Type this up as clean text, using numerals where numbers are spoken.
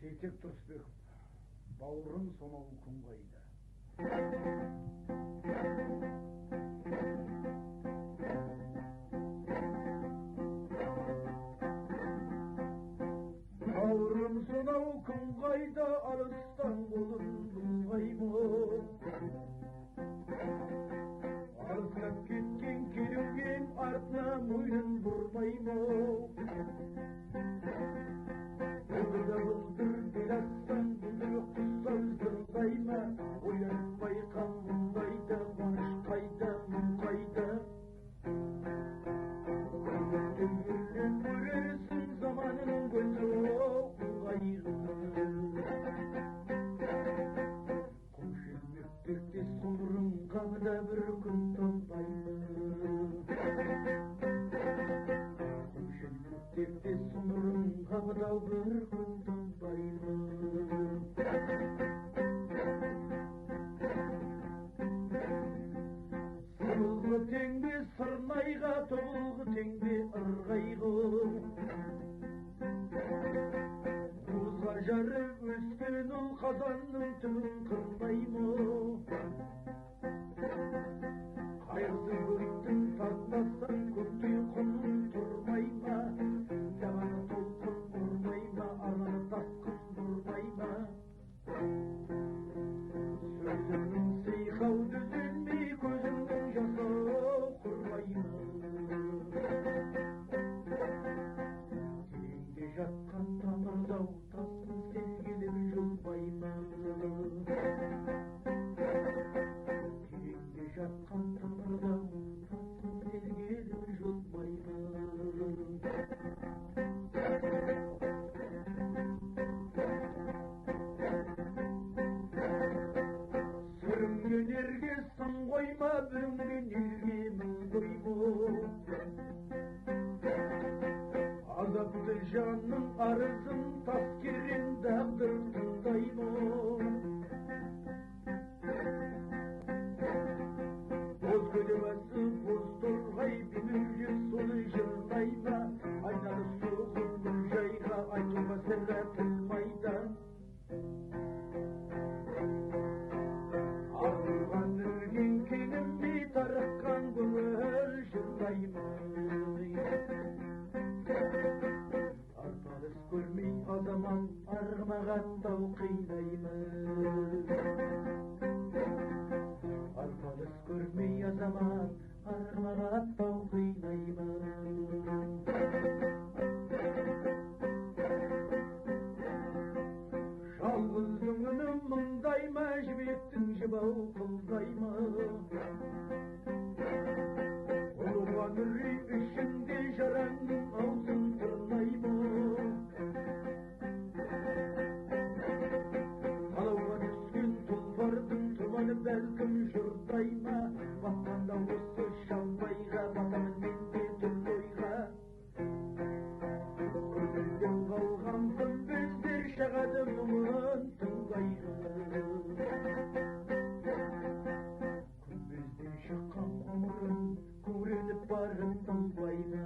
Сейтек Тұрысбеков, бауырым сонау күн қайда? Бауырым сонау күн қайда, алыстан қолын бұлғаймын. Алыстап кеткен керуен артына мойнын бұрмаймын. Бұлдыр бел атсаң, бұлдыр құсал зырғайма. Оянбай қамылдайды, қуаныш қайда, мұң қайда. Көңілден көрерсің заманның көзі Көкшелмектерде соңырың қағда бір күн толмаймын. Көкшелмектерде соңырың қағда бір күн толмаймын. Сырылғы теңбе сырнайға, тобылғы теңбе ырғайғы. Жары өскен ұл қазанның түбін қырмаймы. Қайғысы көктің тастасаң, көкте құның тұрмайма. Жағаны толқын ұрмайма, араны тасқын бұрмайма. Сөзіңнің сейхау дүзелмей, көзіңнің жасы құрмайма. Тереңде жатқан тамырдау тасын сезгелер жұлмайма. Тереңде жатқан тамырдау тасын сезгелер жұлмайма. Сүрінген ерге сын қойма, бүлінген елге мың қойма. Азапты жанның арызын тас керен дағдыр тыңдаймы. Боз көлемесі боз торғай, бемеулі соны жырлайма. Айнары соғын бұл жайға, айтуға сірі тылмайда. Арылған үрген кенімде тарыққан көңіл жырлайма. Арпалыс көрмей азаман арғымағаттау қинаймы. Арпалыс көрмей азаман арғымағаттау қинаймы. Жалғыздың үнім мұңдайма, жібектің жібау қылдайма. Ұлған үрей ішінде жараңның аузын тырнайма. Талауға түскен тұлпардың тұманы бәлкім жұрдайма. Батқанда осы шалбайға, батамын мен де түрлі ойға. Көңілден қалған күмбездер шағады мұңын тыңдайға. Күмбезден шыққан ғұмырым көрініп барып тыңбайға.